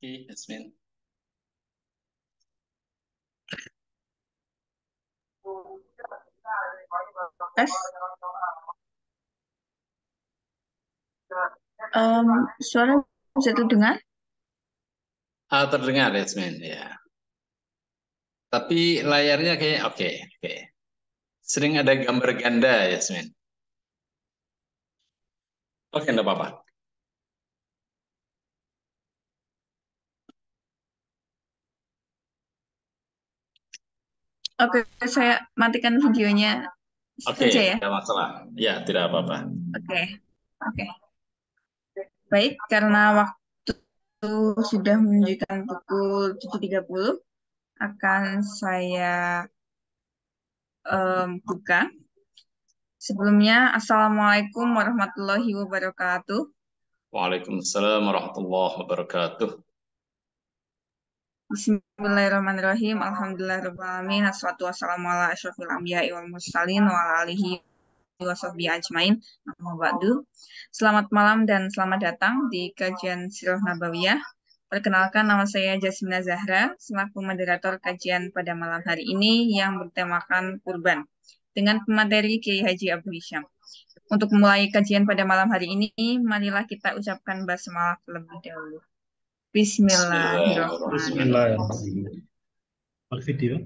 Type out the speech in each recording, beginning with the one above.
Oke, Yasmin. Tes. Suara bisa terdengar? Terdengar, Yasmin. Ya. Tapi layarnya kayak oke. Oke. Sering ada gambar ganda, Yasmin. Oke, enggak apa-apa. Oke, saya matikan videonya Oke, saja ya. tidak masalah. Ya, tidak apa-apa. Oke, oke. Baik, karena waktu sudah menunjukkan pukul 7.30, akan saya buka. Sebelumnya, Assalamualaikum warahmatullahi wabarakatuh. Waalaikumsalam warahmatullahi wabarakatuh. Bismillahirrahmanirrahim. Alhamdulillahirrahmanirrahim. Assalatu wassalamu ala asyrafil anbiya'i wal mursalin wa ala alihi wa sahbihi ajmain. Amma ba'du. Selamat malam dan selamat datang di kajian Sirah Nabawiyah. Perkenalkan, nama saya Jasmina Zahra selaku moderator kajian pada malam hari ini yang bertemakan kurban dengan pemateri Kiai Haji Abu Hisham. Untuk memulai kajian pada malam hari ini, marilah kita ucapkan basmalah terlebih dahulu. Bismillahirrahmanirrahim. Bismillahirrahmanirrahim. Pakai video.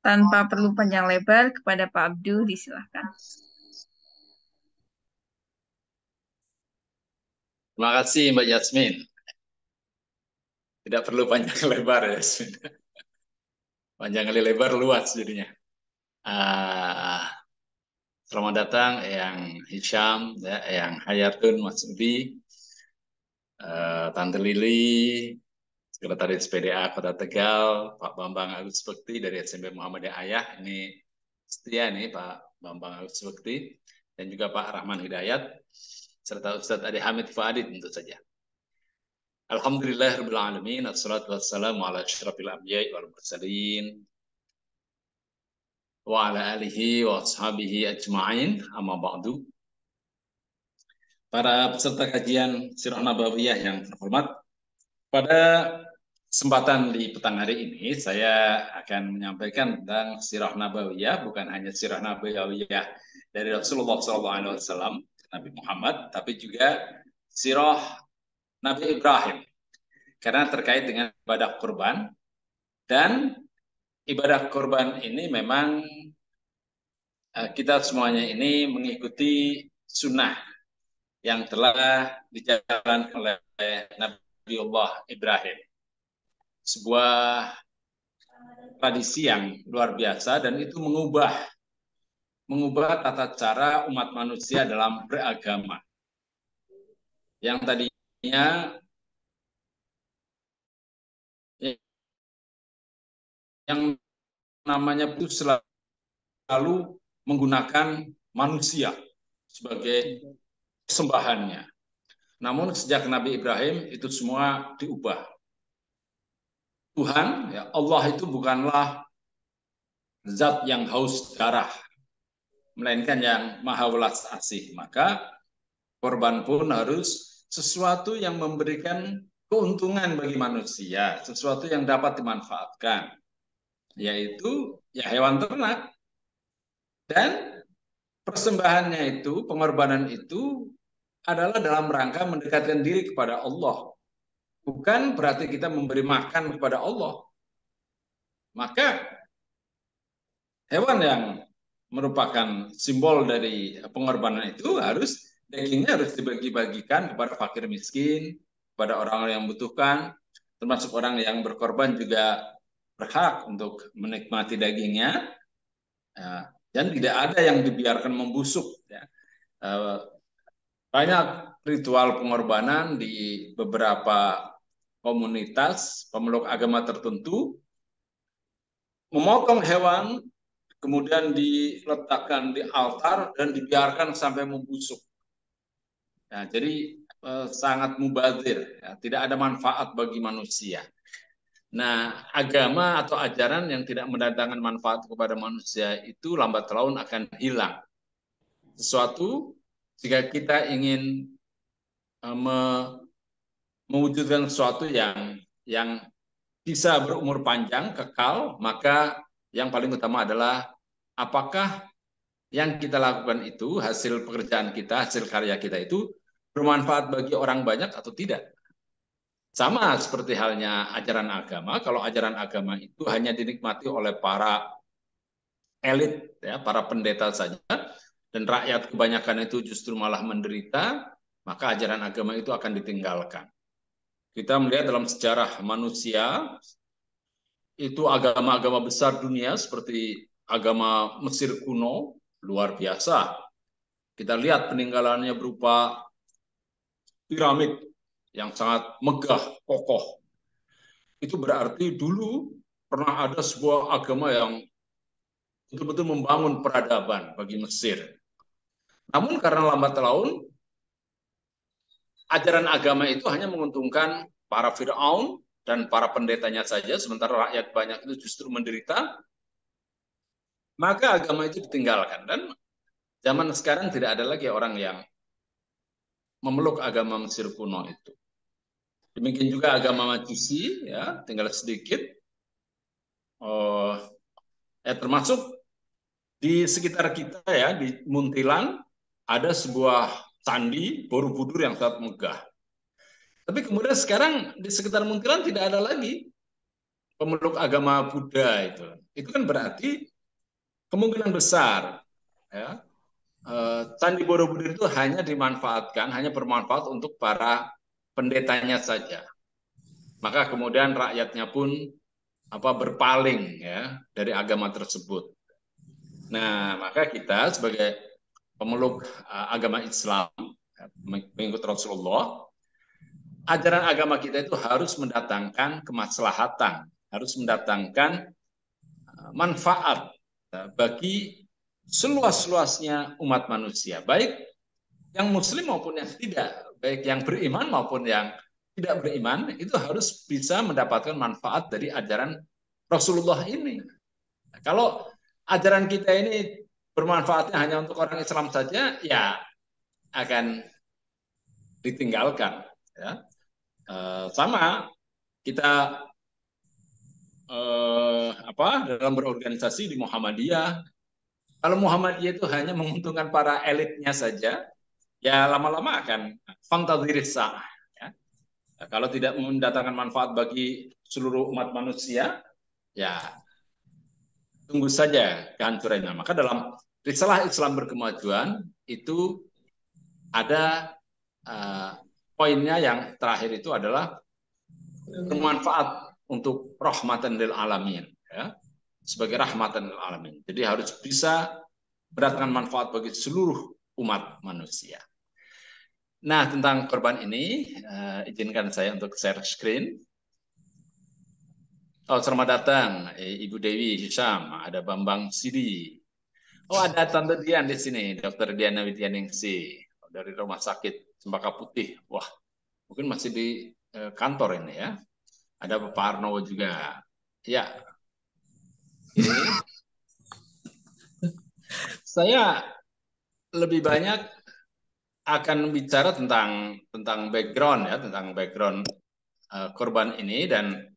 Tanpa perlu panjang lebar, kepada Pak Abdu disilahkan. Terima kasih, Mbak Yasmin. Tidak perlu panjang lebar, Yasmin. Panjang kali lebar luas jadinya. Ah, Selamat datang yang Hisham, ya, yang Hayatun, Mas Udi, Tante Lili, Sekretaris PDA Kota Tegal, Pak Bambang Agus Bekti dari SMP Muhammadiyah Ayah, ini setia nih Pak Bambang Agus Bekti, dan juga Pak Rahman Hidayat, serta Ustadz Adi Hamid Fuadid tentu saja. Alhamdulillahirrahmanirrahim, assalatu wassalamu ala asyrafil anbiya'i wal mursalin, wa ala alihi wa ashabihi ajma'in, amma ba'du. Para peserta kajian Sirah Nabawiyah yang terhormat, pada kesempatan di petang hari ini saya akan menyampaikan tentang Sirah Nabawiyah, bukan hanya Sirah Nabawiyah dari Rasulullah SAW, Nabi Muhammad, tapi juga Sirah Nabi Ibrahim, karena terkait dengan ibadah kurban. Dan ibadah kurban ini memang kita semuanya ini mengikuti sunnah yang telah dijalankan oleh Nabiullah Ibrahim. Sebuah tradisi yang luar biasa, dan itu mengubah tata cara umat manusia dalam beragama. Yang tadinya yang namanya itu selalu menggunakan manusia sebagai sembahannya. Namun sejak Nabi Ibrahim itu semua diubah. Tuhan, ya Allah itu bukanlah zat yang haus darah, melainkan yang maha welas asih. Maka korban pun harus sesuatu yang memberikan keuntungan bagi manusia, sesuatu yang dapat dimanfaatkan, yaitu ya hewan ternak. Dan persembahannya itu, pengorbanan itu adalah dalam rangka mendekatkan diri kepada Allah. Bukan berarti kita memberi makan kepada Allah. Maka hewan yang merupakan simbol dari pengorbanan itu dagingnya harus dibagi-bagikan kepada fakir miskin, kepada orang yang membutuhkan, termasuk orang yang berkorban juga berhak untuk menikmati dagingnya, dan tidak ada yang dibiarkan membusuk. Banyak ritual pengorbanan di beberapa komunitas pemeluk agama tertentu, memotong hewan kemudian diletakkan di altar dan dibiarkan sampai membusuk. Nah, jadi sangat mubazir, ya, tidak ada manfaat bagi manusia. Nah, agama atau ajaran yang tidak mendatangkan manfaat kepada manusia itu lambat laun akan hilang. Sesuatu jika kita ingin mewujudkan sesuatu yang yang bisa berumur panjang, kekal, maka yang paling utama adalah apakah yang kita lakukan itu, hasil pekerjaan kita, hasil karya kita itu bermanfaat bagi orang banyak atau tidak. Sama seperti halnya ajaran agama, kalau ajaran agama itu hanya dinikmati oleh para elit, ya, para pendeta saja, dan rakyat kebanyakan itu justru malah menderita, maka ajaran agama itu akan ditinggalkan. Kita melihat dalam sejarah manusia, itu agama-agama besar dunia seperti agama Mesir kuno, luar biasa. Kita lihat peninggalannya berupa piramid yang sangat megah, kokoh. Itu berarti dulu pernah ada sebuah agama yang betul-betul membangun peradaban bagi Mesir. Namun karena lambat laun, ajaran agama itu hanya menguntungkan para Fir'aun dan para pendetanya saja, sementara rakyat banyak itu justru menderita, maka agama itu ditinggalkan. Dan zaman sekarang tidak ada lagi orang yang memeluk agama Mesir kuno itu. Demikian juga agama Majusi, ya, tinggal sedikit. Termasuk di sekitar kita, ya, di Muntilan ada sebuah candi Borobudur yang sangat megah. Tapi kemudian sekarang di sekitar Muntilan tidak ada lagi pemeluk agama Buddha itu. Itu kan berarti kemungkinan besar, ya, candi Borobudur itu hanya dimanfaatkan, hanya bermanfaat untuk para pendetanya saja. Maka kemudian rakyatnya pun berpaling, ya, dari agama tersebut. Nah, maka kita sebagai pemeluk agama Islam, mengikut Rasulullah, ajaran agama kita itu harus mendatangkan kemaslahatan, harus mendatangkan manfaat bagi seluas-luasnya umat manusia, baik yang muslim maupun yang tidak, baik yang beriman maupun yang tidak beriman, itu harus bisa mendapatkan manfaat dari ajaran Rasulullah ini. Kalau ajaran kita ini bermanfaatnya hanya untuk orang Islam saja, ya akan ditinggalkan. Ya. Sama kita dalam berorganisasi di Muhammadiyah, kalau Muhammadiyah itu hanya menguntungkan para elitnya saja, ya lama-lama akan fantadiris sah. Ya. Kalau tidak mendatangkan manfaat bagi seluruh umat manusia, ya tunggu saja kehancurannya. Maka dalam risalah Islam berkemajuan itu ada poinnya yang terakhir itu adalah bermanfaat untuk rahmatan lil alamin, ya, sebagai rahmatan lil alamin. Jadi harus bisa mendatangkan manfaat bagi seluruh umat manusia. Nah, tentang korban ini, izinkan saya untuk share screen. Oh, selamat datang, Ibu Dewi Hisham, ada Bambang Sidi. Oh, ada Tante Dian di sini, Dr. Diana Widyaningsi, dari Rumah Sakit Cempaka Putih. Wah, mungkin masih di kantor ini, ya. Ada Bapak Arnowo juga. Ya, ini saya lebih banyak akan bicara tentang background, ya, tentang background korban ini, dan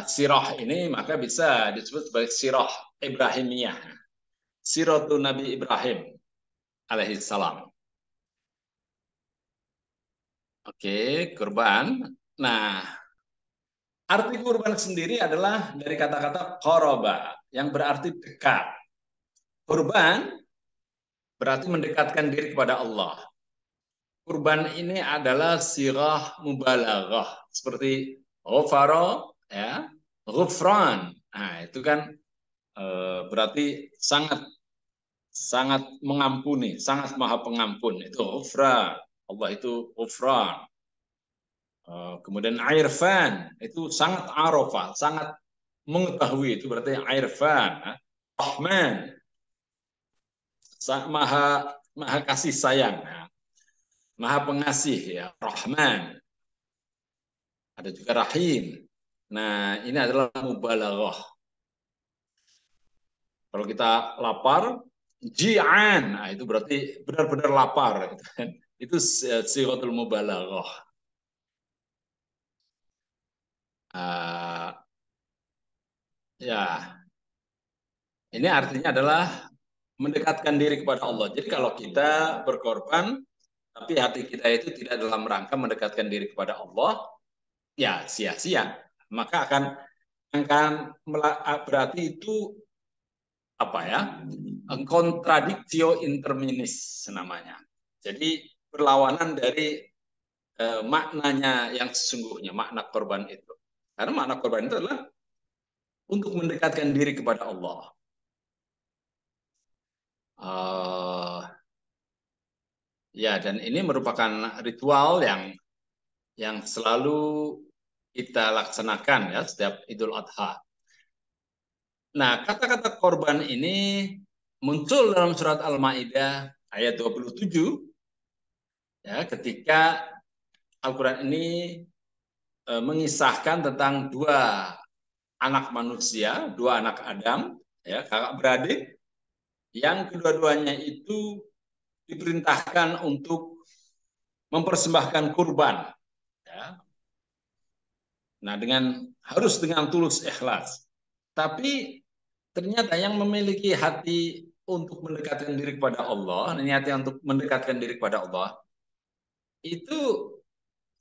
sirah ini maka bisa disebut sebagai sirah Ibrahimiyah, siratu Nabi Ibrahim alaihissalam. Oke, korban. Nah, arti kurban sendiri adalah dari kata-kata qoroba, yang berarti dekat. Kurban berarti mendekatkan diri kepada Allah. Kurban ini adalah sirah mubalaghah, seperti ghafara, ya, ghufran. Nah, itu kan berarti sangat mengampuni, sangat maha pengampun. Itu ghufran. Allah itu ghufran. Kemudian irfan, itu sangat arafah, sangat mengetahui, itu berarti irfan. Rahman, maha kasih sayang, maha pengasih, ya, Rahman. Ada juga Rahim. Nah, ini adalah mubalaghah. Kalau kita lapar, ji'an, nah, itu berarti benar-benar lapar. Itu sighatul mubalaghah. Ya, ini artinya adalah mendekatkan diri kepada Allah. Jadi kalau kita berkorban, tapi hati kita itu tidak dalam rangka mendekatkan diri kepada Allah, ya sia-sia. Maka akan berarti itu apa ya? Contradictio interminis namanya. Jadi perlawanan dari maknanya yang sesungguhnya, makna korban itu. Karena makna korban itu adalah untuk mendekatkan diri kepada Allah. Ya, dan ini merupakan ritual yang selalu kita laksanakan ya setiap Idul Adha. Nah, kata-kata korban ini muncul dalam surat Al-Maidah ayat 27 ya, ketika Al-Quran ini mengisahkan tentang dua anak manusia, dua anak Adam, ya, kakak beradik, yang kedua-duanya itu diperintahkan untuk mempersembahkan kurban. Ya. Nah, harus dengan tulus ikhlas. Tapi ternyata yang memiliki hati untuk mendekatkan diri kepada Allah, niatnya untuk mendekatkan diri kepada Allah, itu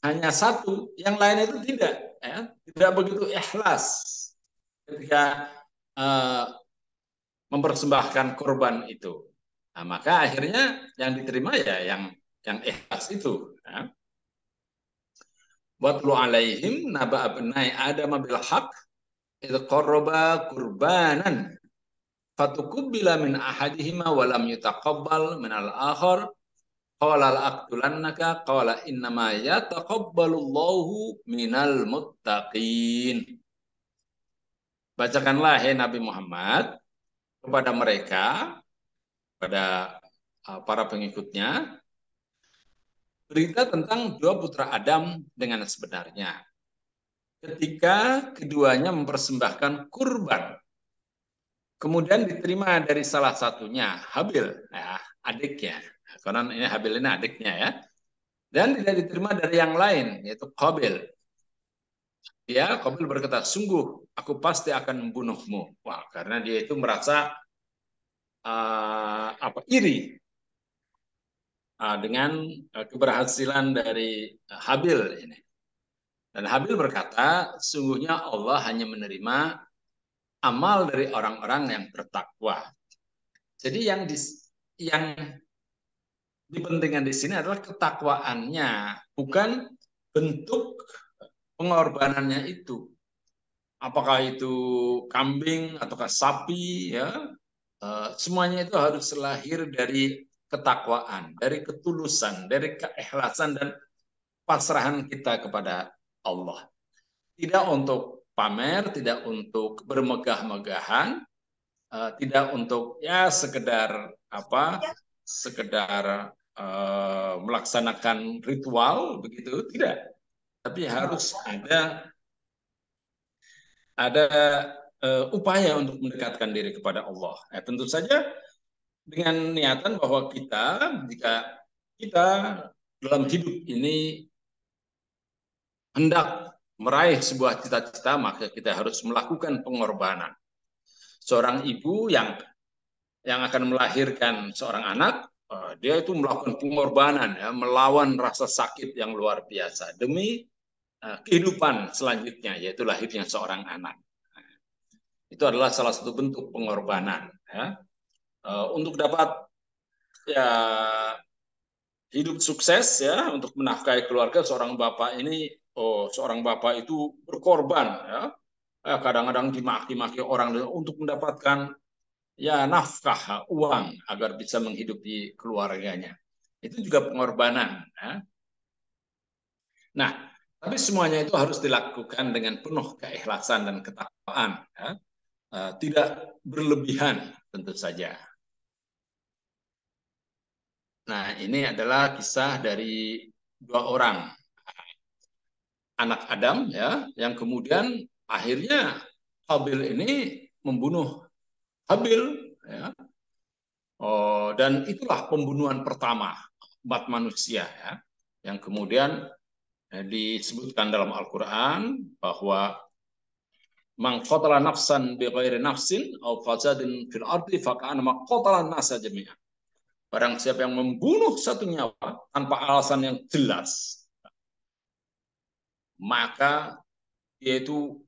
hanya satu, yang lain itu tidak. Ya. Tidak begitu ikhlas ketika mempersembahkan kurban itu. Nah, maka akhirnya yang diterima ya yang ikhlas itu. Ya. Watlu alaihim naba abnai Adam bil haq idh qarraba qurbanan fatukubbila min ahadihima wa lam yutaqabbal min al-akhar qala la'aqtulannaka qala innama yataqabbalullahu minal muttaqin. Bacakanlah hai Nabi Muhammad kepada mereka, pada para pengikutnya, berita tentang dua putra Adam dengan sebenarnya. Ketika keduanya mempersembahkan kurban, kemudian diterima dari salah satunya, Habil, ya, adiknya. Karena ini Habil ini adiknya ya. Dan tidak diterima dari yang lain, yaitu Qabil. Ya, Qabil berkata, sungguh aku pasti akan membunuhmu. Wah, karena dia itu merasa iri dengan keberhasilan dari Habil ini. Dan Habil berkata, sungguhnya Allah hanya menerima amal dari orang-orang yang bertakwa. Jadi yang dipentingkan di sini adalah ketakwaannya, bukan bentuk pengorbanannya itu. Apakah itu kambing ataukah sapi, ya, semuanya itu harus lahir dari ketakwaan, dari ketulusan, dari keikhlasan dan pasrahan kita kepada Allah. Tidak untuk pamer, tidak untuk bermegah-megahan, tidak untuk ya sekedar melaksanakan ritual begitu, tidak. Tapi harus ada upaya untuk mendekatkan diri kepada Allah. Tentu saja dengan niatan bahwa jika kita dalam hidup ini hendak meraih sebuah cita-cita, maka kita harus melakukan pengorbanan. Seorang ibu yang akan melahirkan seorang anak, dia itu melakukan pengorbanan, ya, melawan rasa sakit yang luar biasa demi kehidupan selanjutnya, yaitu lahirnya seorang anak. Itu adalah salah satu bentuk pengorbanan. Ya. Untuk dapat ya hidup sukses ya, untuk menafkahi keluarga, seorang bapak itu berkorban ya. Kadang-kadang dimaki-maki orang untuk mendapatkan ya nafkah uang agar bisa menghidupi keluarganya. Itu juga pengorbanan. Ya. Nah, tapi semuanya itu harus dilakukan dengan penuh keikhlasan dan ketakwaan. Ya. Tidak berlebihan tentu saja. Nah, ini adalah kisah dari dua orang anak Adam ya, yang kemudian akhirnya Habil ini membunuh Habil ya. Dan itulah pembunuhan pertama umat manusia ya, yang kemudian disebutkan dalam Al-Qur'an bahwa Man qatala nafsan bighairi nafsin aw fasadin fil ardi faka'annama qatala an-nasa jami'an. Barang siapa yang membunuh satu nyawa tanpa alasan yang jelas, maka dia itu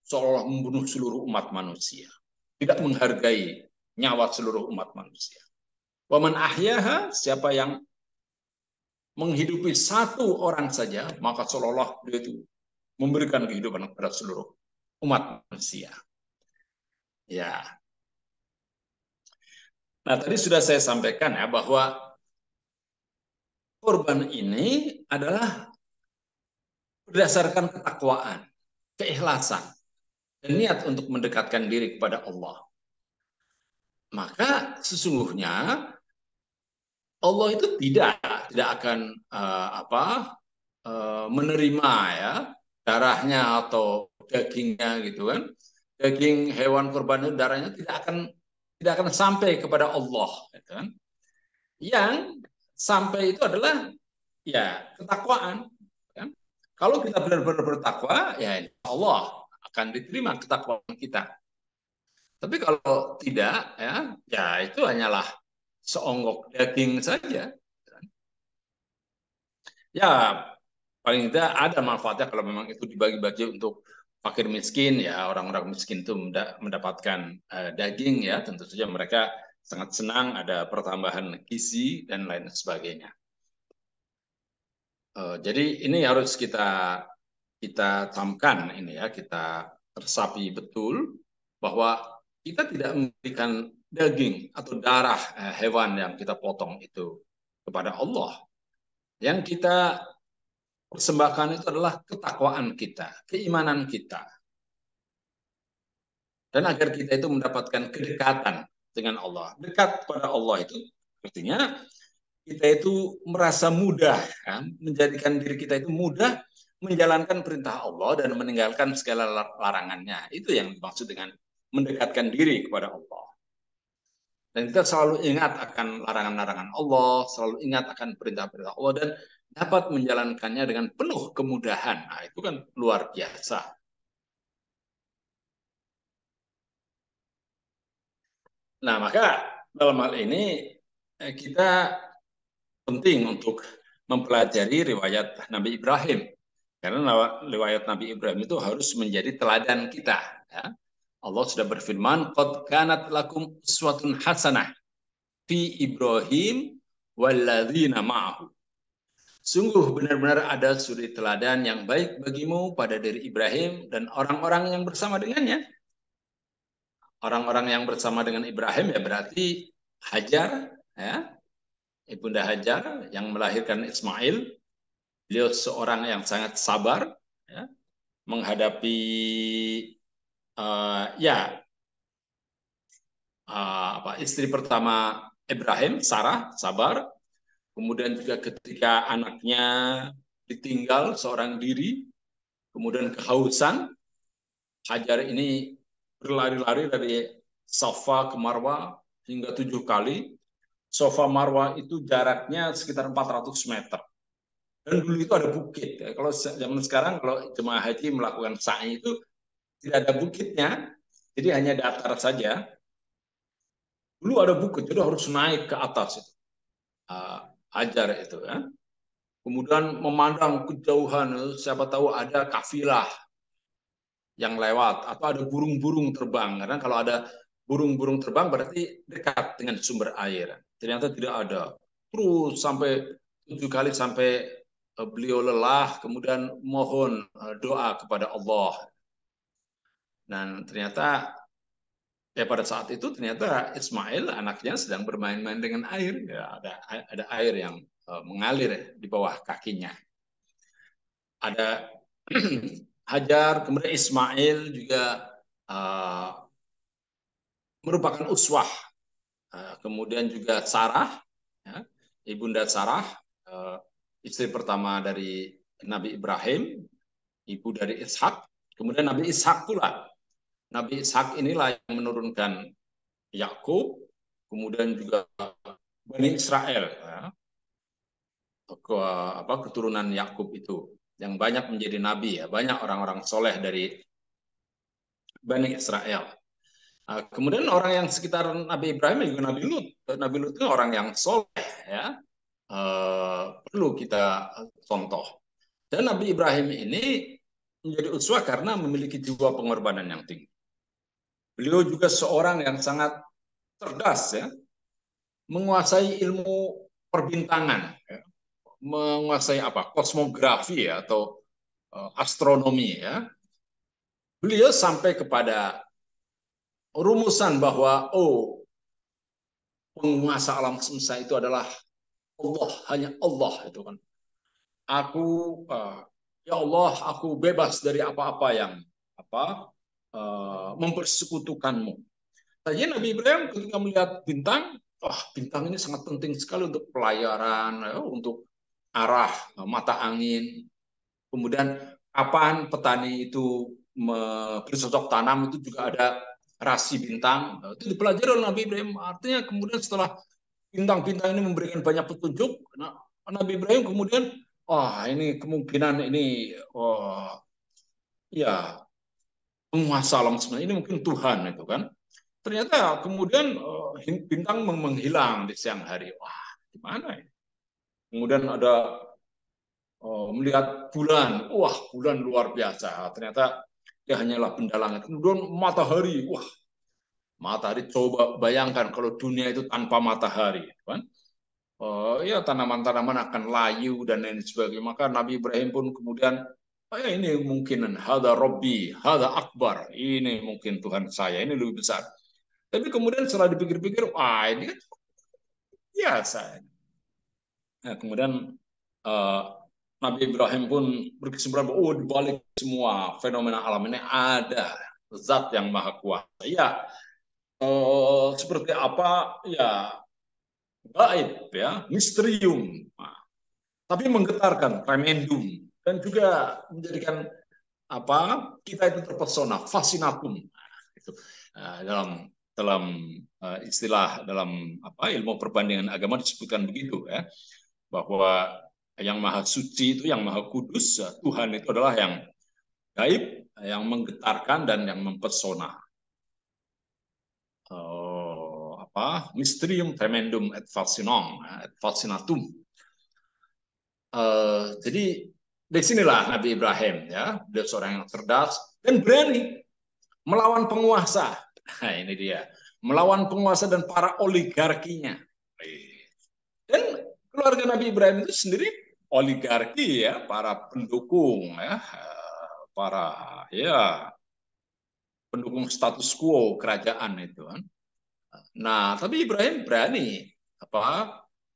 seolah membunuh seluruh umat manusia. Tidak menghargai nyawa seluruh umat manusia. Wa man ahyaha, siapa yang menghidupi satu orang saja, maka seolah-olah dia itu memberikan kehidupan kepada seluruh umat manusia. Ya. Nah, tadi sudah saya sampaikan ya bahwa korban ini adalah berdasarkan ketakwaan, keikhlasan, dan niat untuk mendekatkan diri kepada Allah. Maka sesungguhnya Allah itu tidak akan menerima ya darahnya atau dagingnya gitu kan. Daging hewan kurban itu darahnya tidak akan sampai kepada Allah gitu kan. Yang sampai itu adalah ya ketakwaan kan. Kalau kita benar-benar bertakwa ya insya Allah akan diterima ketakwaan kita. Tapi kalau tidak ya itu hanyalah seonggok daging saja. Ya paling tidak ada manfaatnya kalau memang itu dibagi-bagi untuk fakir miskin ya, orang-orang miskin itu mendapatkan daging ya, tentu saja mereka sangat senang ada pertambahan gizi dan lain sebagainya. Jadi ini harus kita camkan ini ya, kita resapi betul bahwa kita tidak memberikan daging atau darah hewan yang kita potong itu kepada Allah. Yang kita persembahkan itu adalah ketakwaan kita, keimanan kita. Dan agar kita itu mendapatkan kedekatan dengan Allah. Dekat pada Allah itu artinya kita itu merasa mudah, ya, menjadikan diri kita itu mudah menjalankan perintah Allah dan meninggalkan segala larangannya. Itu yang dimaksud dengan mendekatkan diri kepada Allah. Dan kita selalu ingat akan larangan-larangan Allah, selalu ingat akan perintah-perintah Allah, dan dapat menjalankannya dengan penuh kemudahan. Nah, itu kan luar biasa. Nah, maka dalam hal ini kita penting untuk mempelajari riwayat Nabi Ibrahim. Karena riwayat Nabi Ibrahim itu harus menjadi teladan kita. Ya. Allah sudah berfirman, "Qad kanat lakum uswatun hasanah fi Ibrahim walladzina ma'ahu." Sungguh benar-benar ada suri teladan yang baik bagimu pada diri Ibrahim dan orang-orang yang bersama dengannya. Orang-orang yang bersama dengan Ibrahim ya berarti Hajar, ya, Ibunda Hajar yang melahirkan Ismail. Beliau seorang yang sangat sabar ya, menghadapi istri pertama Ibrahim, Sarah, sabar. Kemudian juga ketika anaknya ditinggal seorang diri, kemudian kehausan, Hajar ini berlari-lari dari Safa ke Marwa hingga 7 kali. Safa Marwa itu jaraknya sekitar 400 meter. Dan dulu itu ada bukit. Kalau zaman sekarang kalau jemaah haji melakukan sa'i itu tidak ada bukitnya, jadi hanya datar saja. Dulu ada bukit, jadi harus naik ke atas itu. Hajar itu ya. Kemudian memandang kejauhan, siapa tahu ada kafilah yang lewat atau ada burung-burung terbang. Karena kalau ada burung-burung terbang berarti dekat dengan sumber air. Ternyata tidak ada. Terus sampai 7 kali sampai beliau lelah, kemudian mohon doa kepada Allah. Dan ternyata ya pada saat itu ternyata Ismail anaknya sedang bermain-main dengan air. Ya, ada air yang mengalir di bawah kakinya. Ada Hajar, kemudian Ismail juga merupakan uswah. Kemudian juga Sarah, ya, Ibunda Sarah, istri pertama dari Nabi Ibrahim, ibu dari Ishak. Kemudian Nabi Ishak pula. Nabi Ishak inilah yang menurunkan Yakub, kemudian juga Bani Israel, ya. Keturunan Yakub itu yang banyak menjadi nabi ya, banyak orang-orang soleh dari Bani Israel. Kemudian orang yang sekitar Nabi Ibrahim juga Nabi Lut. Nabi Lut itu orang yang soleh, ya. Perlu kita contoh. Dan Nabi Ibrahim ini menjadi uswah karena memiliki jiwa pengorbanan yang tinggi. Beliau juga seorang yang sangat cerdas, ya, menguasai ilmu perbintangan, ya, menguasai kosmografi, ya, atau astronomi, ya. Beliau sampai kepada rumusan bahwa penguasa alam semesta itu adalah Allah, hanya Allah itu kan. Aku ya Allah, aku bebas dari apa-apa yang mempersekutukanmu. Tadi Nabi Ibrahim ketika melihat bintang, bintang ini sangat penting sekali untuk pelayaran, ya, untuk arah mata angin. Kemudian kapan petani itu bercocok tanam itu juga ada rasi bintang. Itu dipelajari oleh Nabi Ibrahim. Artinya kemudian setelah bintang-bintang ini memberikan banyak petunjuk, Nabi Ibrahim kemudian, ini kemungkinan ini, ya, penguasa alam semesta ini mungkin Tuhan itu kan. Ternyata kemudian bintang menghilang di siang hari. Wah, gimana ini? Kemudian ada melihat bulan. Wah, bulan luar biasa. Ternyata dia hanyalah benda langit. Kemudian matahari. Wah, matahari, coba bayangkan kalau dunia itu tanpa matahari, kan? Ya, tanaman-tanaman akan layu dan lain sebagainya. Maka Nabi Ibrahim pun kemudian, ya, ini mungkin hada Robbi, hada Akbar. Ini mungkin Tuhan saya, ini lebih besar. Tapi kemudian setelah dipikir-pikir, ini kan biasa. Nah, kemudian Nabi Ibrahim pun berkesimpulan bahwa di balik semua fenomena alam ini ada zat yang maha kuasa. Ya, seperti apa, ya, gaib, ya, misterium, tapi menggetarkan, tremendum, dan juga menjadikan kita itu terpesona, fascinatum. Itu dalam istilah dalam ilmu perbandingan agama disebutkan begitu, ya, bahwa yang maha suci itu, yang maha kudus, Tuhan itu adalah yang gaib, yang menggetarkan dan yang mempesona. Mysterium tremendum et fascinatum. Jadi disinilah Nabi Ibrahim, ya, dia seorang yang cerdas dan berani melawan penguasa. Nah, ini dia, melawan penguasa dan para oligarkinya. Dan keluarga Nabi Ibrahim itu sendiri oligarki, ya, para pendukung, ya, para, ya, pendukung status quo kerajaan itu kan. Nah, tapi Ibrahim berani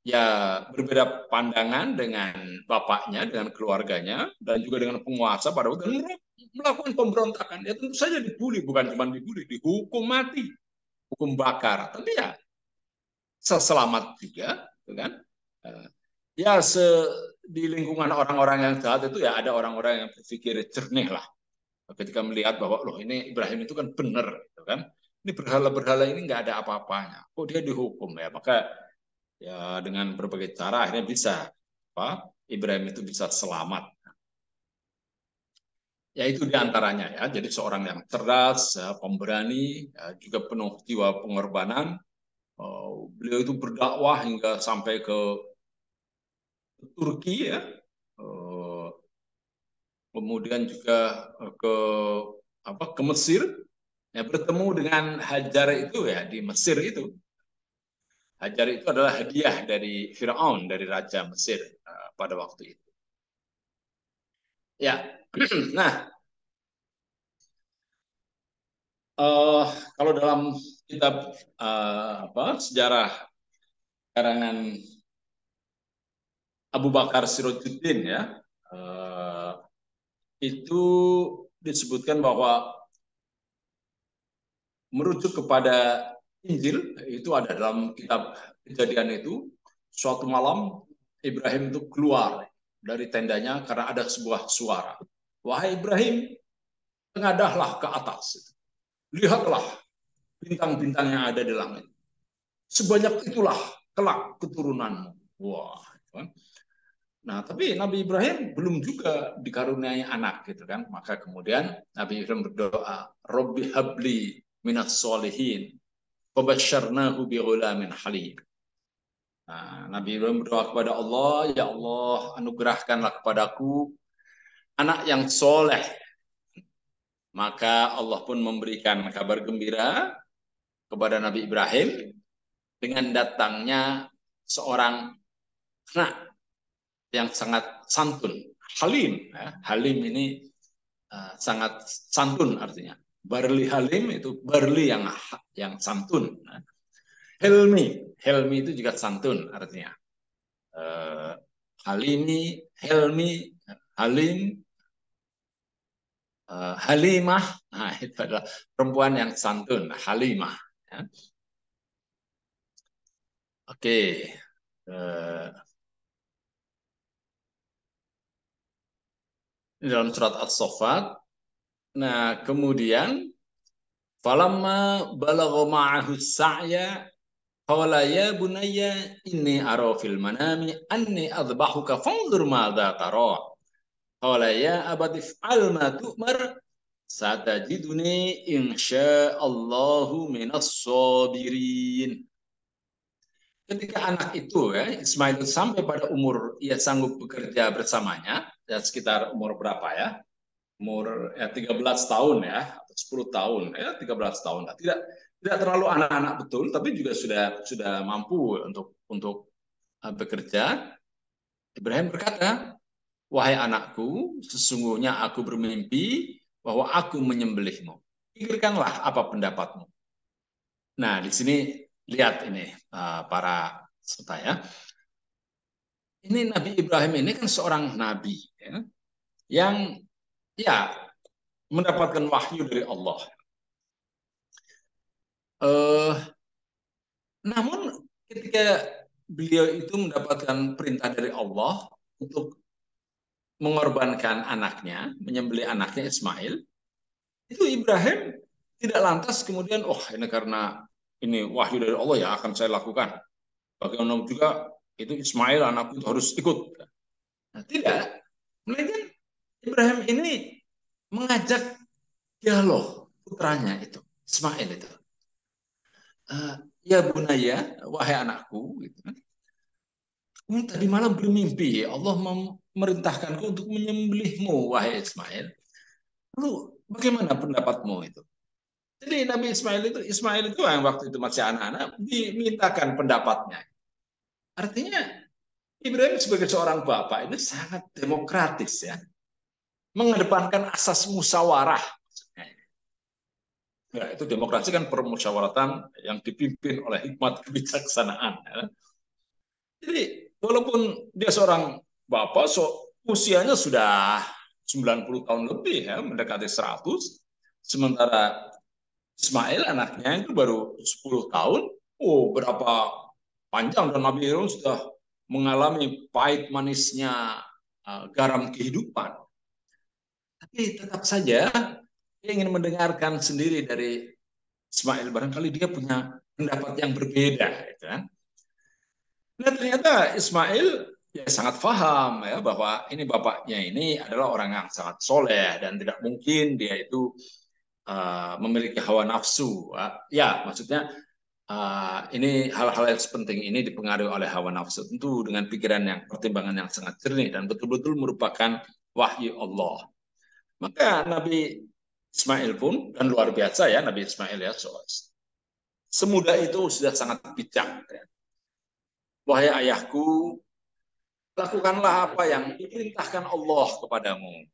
ya, berbeda pandangan dengan bapaknya, dengan keluarganya, dan juga dengan penguasa pada waktu itu, melakukan pemberontakan. Ya, tentu saja dibully, bukan cuma dibully, dihukum mati, hukum bakar. Tapi ya selamat juga, kan? Ya, di lingkungan orang-orang yang jahat itu, ya, ada orang-orang yang berpikir jernih lah ketika melihat bahwa loh, ini Ibrahim itu kan benar, gitu kan? Ini berhala-berhala ini nggak ada apa-apanya, kok dia dihukum, ya? Maka ya dengan berbagai cara akhirnya bisa Ibrahim itu bisa selamat. Ya, itu diantaranya, ya. Jadi seorang yang cerdas, ya, pemberani, ya, juga penuh jiwa pengorbanan. Beliau itu berdakwah hingga sampai ke Turki, ya. Kemudian juga ke Mesir, ya, bertemu dengan Hajar itu, ya, di Mesir itu. Hajar itu adalah hadiah dari Firaun, dari Raja Mesir pada waktu itu. Ya, nah, kalau dalam kitab sejarah karangan Abu Bakar Sirojuddin, ya, itu disebutkan bahwa merujuk kepada Injil, itu ada dalam kitab Kejadian itu, suatu malam Ibrahim itu keluar dari tendanya karena ada sebuah suara. Wahai Ibrahim, tengadahlah ke atas. Lihatlah bintang-bintang yang ada di langit. Sebanyak itulah kelak keturunanmu. Wah. Nah, tapi Nabi Ibrahim belum juga dikaruniai anak gitu kan. Maka kemudian Nabi Ibrahim berdoa, Robbi habli minas solihin, fabasyarnahu bighulamin halim. Nah, Nabi Ibrahim berdoa kepada Allah, ya Allah, anugerahkanlah kepadaku anak yang soleh. Maka Allah pun memberikan kabar gembira kepada Nabi Ibrahim dengan datangnya seorang anak yang sangat santun, halim. Halim ini sangat santun artinya. Barli halim itu barli yang santun. Helmi itu juga santun artinya. Halimi, helmi, halim, halimah. Nah, itu adalah perempuan yang santun, halimah. Ya. Oke. Ini dalam surat As-Saffat. Nah, kemudian falamma balagha ma'ahu sa'ya qala ya bunayya inni ara fil manami anni adbahuka fanzur madza tara. Qala ya abati fa'al ma tu'mar satajiduni insyaallahu minas sabirin. Ketika anak itu Ismail sampai pada umur ia sanggup bekerja bersamanya, ya sekitar umur berapa ya? Umur 13 tahun ya, atau 10 tahun ya, 13 tahun. Tidak terlalu anak-anak betul, tapi juga sudah mampu untuk bekerja. Ibrahim berkata, wahai anakku, sesungguhnya aku bermimpi bahwa aku menyembelihmu. Pikirkanlah apa pendapatmu. Nah, di sini lihat ini para peserta ya. Ini Nabi Ibrahim ini kan seorang nabi ya, yang ya mendapatkan wahyu dari Allah. Namun ketika beliau itu mendapatkan perintah dari Allah untuk mengorbankan anaknya, menyembelih anaknya Ismail, itu Ibrahim tidak lantas kemudian, oh ini karena ini wahyu dari Allah ya akan saya lakukan. Bagaimana juga itu Ismail anakku itu harus ikut. Nah, tidak. Melainkan Ibrahim ini mengajak dialog putranya itu, Ismail itu. Ya bunaya, wahai anakku, gitu kan. Tadi malam bermimpi, Allah memerintahkanku untuk menyembelihmu, wahai Ismail. Lalu bagaimana pendapatmu itu? Jadi Nabi Ismail itu yang waktu itu masih anak-anak dimintakan pendapatnya. Artinya Ibrahim sebagai seorang bapak ini sangat demokratis ya, mengedepankan asas musyawarah. Ya, itu demokrasi kan permusyawaratan yang dipimpin oleh hikmat kebijaksanaan. Ya. Jadi walaupun dia seorang bapak, usianya sudah 90 tahun lebih ya, mendekati 100, sementara Ismail anaknya itu baru 10 tahun. Oh, berapa panjang dan Nabi Ibrahim sudah mengalami pahit manisnya garam kehidupan. Tapi tetap saja dia ingin mendengarkan sendiri dari Ismail, barangkali dia punya pendapat yang berbeda, gitu kan. Nah, ternyata Ismail ya sangat paham ya bahwa ini bapaknya ini adalah orang yang sangat soleh dan tidak mungkin dia itu memiliki hawa nafsu. Ya, maksudnya ini hal-hal yang sepenting ini dipengaruhi oleh hawa nafsu. Tentu dengan pikiran yang pertimbangan yang sangat jernih dan betul-betul merupakan wahyu Allah. Maka Nabi Ismail pun, dan luar biasa ya Nabi Ismail ya, semudah itu sudah sangat bijak. Ya. Wahai ayahku, lakukanlah apa yang diperintahkan Allah kepadamu.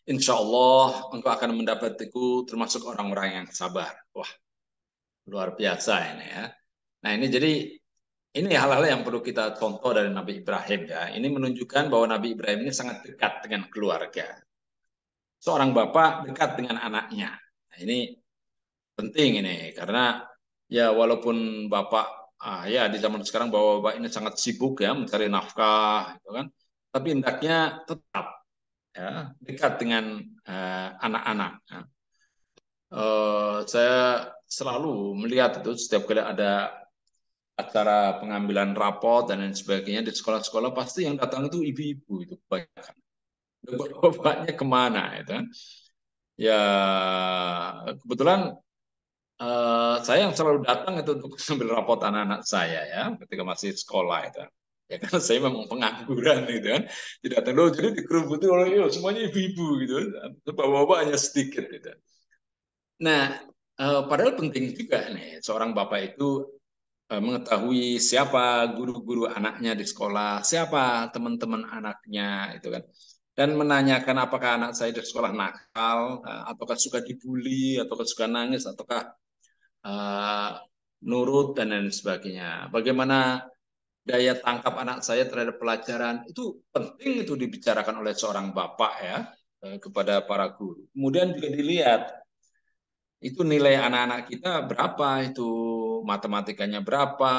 Insya Allah engkau akan mendapatiku termasuk orang-orang yang sabar. Wah, luar biasa ini ya. Nah ini jadi ini hal-hal yang perlu kita contoh dari Nabi Ibrahim ya. Ini menunjukkan bahwa Nabi Ibrahim ini sangat dekat dengan keluarga. Seorang bapak dekat dengan anaknya. Nah, ini penting ini karena ya walaupun bapak ya di zaman sekarang bahwa bapak ini sangat sibuk ya mencari nafkah, gitu kan. Tapi hendaknya tetap ya dekat dengan anak-anak. Saya selalu melihat itu setiap kali ada acara pengambilan rapot dan lain sebagainya di sekolah-sekolah, pasti yang datang itu ibu-ibu itu kebanyakan. Bapaknya kemana itu kan? Ya kebetulan saya yang selalu datang itu untuk mengambil rapot anak-anak saya ya ketika masih sekolah itu. Ya karena saya memang pengangguran gitu kan. Tidak tahu jadi dikerubuti oleh semuanya ibu-ibu gitu. Bapak-bapak hanya sedikit gitu. Nah, padahal penting juga nih seorang bapak itu mengetahui siapa guru-guru anaknya di sekolah, siapa teman-teman anaknya itu kan. Dan menanyakan apakah anak saya di sekolah nakal, ataukah suka dibully, ataukah suka nangis, ataukah nurut dan lain sebagainya. Bagaimana daya tangkap anak saya terhadap pelajaran itu penting itu dibicarakan oleh seorang bapak ya kepada para guru. Kemudian juga dilihat itu nilai anak-anak kita berapa, itu matematikanya berapa,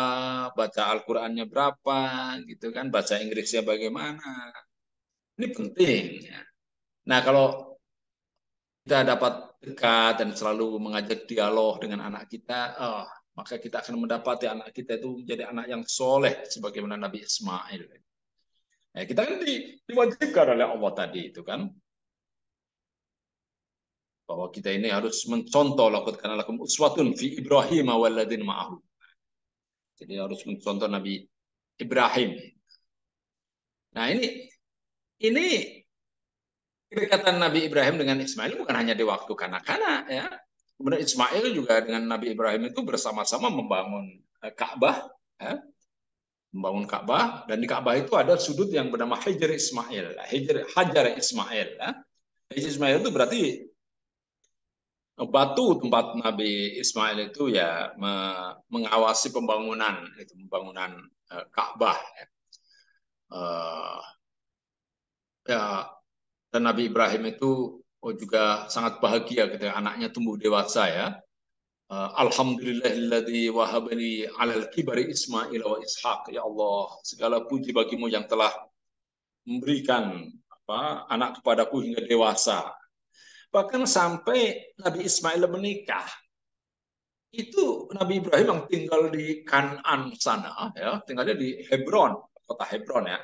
baca Al-Qur'annya berapa, gitu kan, baca Inggrisnya bagaimana. Ini penting. Ya. Nah, kalau kita dapat dekat dan selalu mengajak dialog dengan anak kita, maka kita akan mendapati anak kita itu menjadi anak yang soleh sebagaimana Nabi Ismail. Nah, kita kan diwajibkan oleh Allah tadi itu kan, bahwa kita ini harus mencontoh laqad kana lakum uswatun fi Ibrahim walladzina ma'ahu. Jadi harus mencontoh Nabi Ibrahim. Nah, ini kedekatan Nabi Ibrahim dengan Ismail bukan hanya di waktu kanak-kanak ya. Kemudian Ismail juga dengan Nabi Ibrahim itu bersama-sama membangun Ka'bah, ya. Membangun Ka'bah, dan di Ka'bah itu ada sudut yang bernama Hajar Ismail. Hajar Ismail. Ya. Hajar Ismail itu berarti batu tempat Nabi Ismail itu ya mengawasi pembangunan Ka'bah. Ya. Ya, dan Nabi Ibrahim itu juga sangat bahagia ketika anaknya tumbuh dewasa ya. Alhamdulillahilladzi wahabani alal kibari Ismail wa Ishaq. Ya Allah, segala puji bagimu yang telah memberikan anak kepadaku hingga dewasa. Bahkan sampai Nabi Ismail menikah, itu Nabi Ibrahim yang tinggal di Kan'an sana, ya, tinggalnya di Hebron, kota Hebron ya.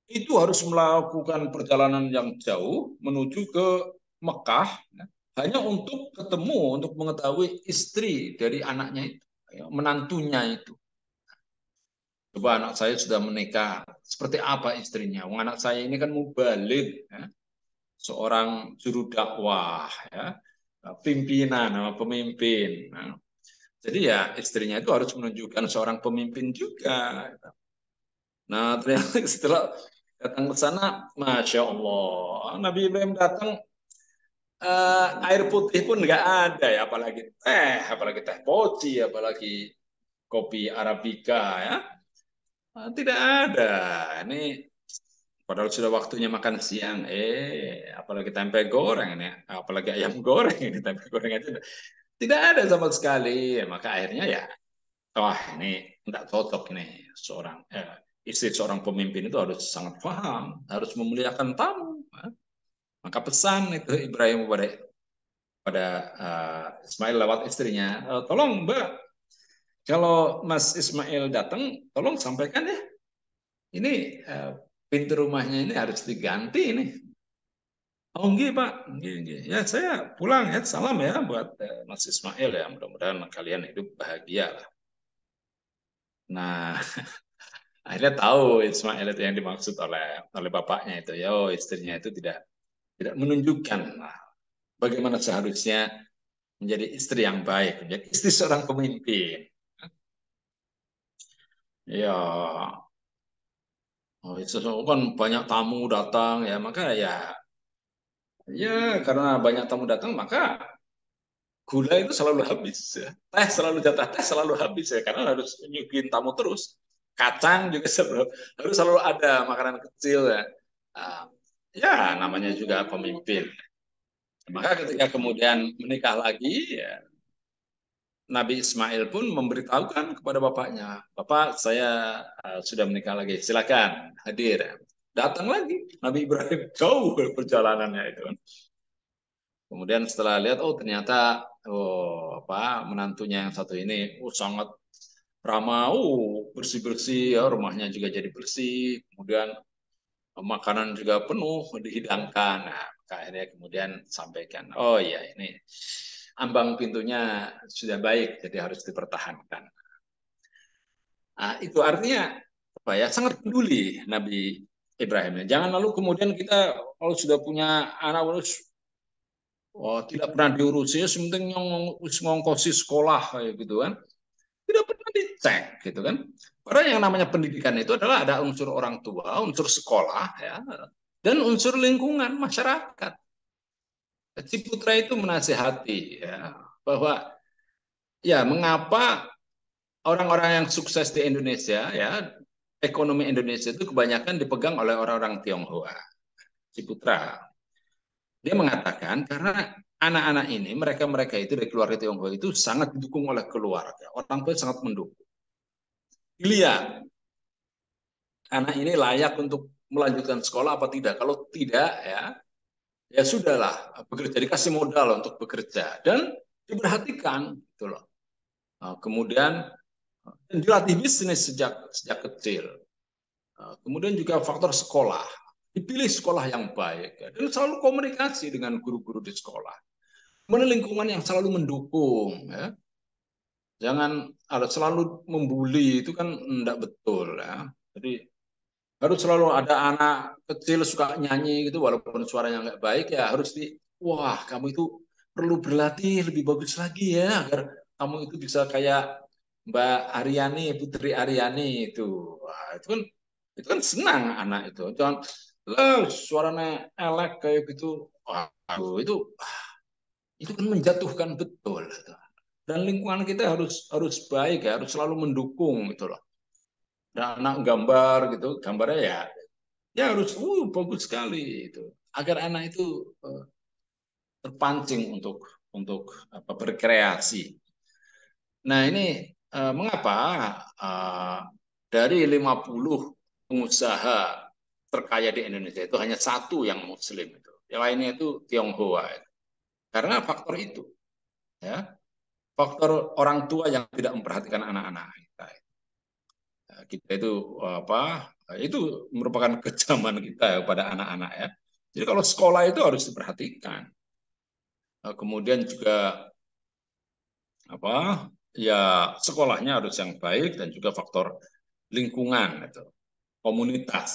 Itu harus melakukan perjalanan yang jauh menuju ke Mekah, ya, hanya untuk ketemu, untuk mengetahui istri dari anaknya itu, ya, menantunya itu. Coba anak saya sudah menikah, seperti apa istrinya? Anak saya ini kan mubalid, ya, seorang juru dakwah, ya, pimpinan, pemimpin. Nah, jadi ya istrinya itu harus menunjukkan seorang pemimpin juga. Nah, ternyata setelah datang ke sana, Masya Allah, Nabi Ibrahim datang, air putih pun nggak ada ya, apalagi teh poci, apalagi kopi Arabica ya, tidak ada. Ini padahal sudah waktunya makan siang, apalagi tempe goreng ini, apalagi ayam goreng ini, tempe goreng aja tidak ada sama sekali. Maka akhirnya ya, wah ini tidak cocok ini istri seorang pemimpin itu harus sangat paham, harus memuliakan tamu. Maka pesan itu Ibrahim pada Ismail lewat istrinya, tolong Mbak, kalau Mas Ismail datang, tolong sampaikan ya, ini pintu rumahnya ini harus diganti ini. Oh enggak Pak, enggak. Ya saya pulang ya, salam ya buat Mas Ismail ya, mudah-mudahan kalian hidup bahagia lah. Nah, akhirnya tahu Ismail itu yang dimaksud oleh bapaknya itu, ya istrinya itu tidak menunjukkan bagaimana seharusnya menjadi istri yang baik, menjadi istri seorang pemimpin. Ya, itu kan banyak tamu datang ya, maka ya karena banyak tamu datang maka gula itu selalu habis ya. Jatah teh selalu habis ya, karena harus nyuguhin tamu terus. Kacang juga harus selalu ada makanan kecil ya. Ya namanya juga pemimpin. Maka ketika kemudian menikah lagi ya, Nabi Ismail pun memberitahukan kepada bapaknya, Bapak saya sudah menikah lagi, silakan hadir. Datang lagi Nabi Ibrahim, jauh perjalanannya itu. Kemudian setelah lihat, ternyata menantunya yang satu ini sangat ramah, bersih-bersih ya, rumahnya juga jadi bersih, kemudian makanan juga penuh dihidangkan. Nah, akhirnya kemudian sampaikan, oh ya ini ambang pintunya sudah baik, jadi harus dipertahankan. Nah, itu artinya apa ya? Sangat peduli Nabi Ibrahim. Jangan lalu kemudian kita kalau sudah punya anak tidak pernah diurusi, sementing ngongkosi sekolah kayak gitu kan. Tidak pernah dicek gitu kan. Padahal yang namanya pendidikan itu adalah ada unsur orang tua, unsur sekolah ya, dan unsur lingkungan masyarakat. Si putra itu menasihati ya bahwa ya mengapa orang-orang yang sukses di Indonesia ya, ekonomi Indonesia itu kebanyakan dipegang oleh orang-orang Tionghoa. Si putra dia mengatakan karena anak-anak ini mereka itu dari keluarga Tionghoa itu sangat didukung oleh keluarga, orang tua sangat mendukung. Dilihat anak ini layak untuk melanjutkan sekolah apa tidak. Kalau tidak ya sudahlah, bekerja, dikasih modal untuk bekerja dan diperhatikan gitu loh. Kemudian dilatih bisnis sejak kecil. Kemudian juga faktor sekolah, dipilih sekolah yang baik dan selalu komunikasi dengan guru-guru di sekolah. Kemudian lingkungan yang selalu mendukung ya. Jangan selalu membuli, itu kan tidak betul ya. Jadi harus selalu ada anak kecil suka nyanyi gitu walaupun suaranya nggak baik ya harus wah kamu itu perlu berlatih lebih bagus lagi ya agar kamu itu bisa kayak Mbak Aryani, Putri Aryani itu. Wah, itu kan senang anak itu. Jangan suaranya elek kayak gitu. Waduh, itu kan menjatuhkan betul. Dan lingkungan kita harus baik ya, harus selalu mendukung gitu loh. Dan anak gambar gitu, gambarnya ya harus bagus sekali itu agar anak itu terpancing untuk berkreasi. Nah ini mengapa dari 50 pengusaha terkaya di Indonesia itu hanya satu yang Muslim itu, yang lainnya itu Tionghoa. Karena faktor itu, ya faktor orang tua yang tidak memperhatikan anak-anak kita. Kita itu itu merupakan kecaman kita pada anak-anak ya. Jadi kalau sekolah itu harus diperhatikan. Kemudian juga ya sekolahnya harus yang baik dan juga faktor lingkungan itu, komunitas.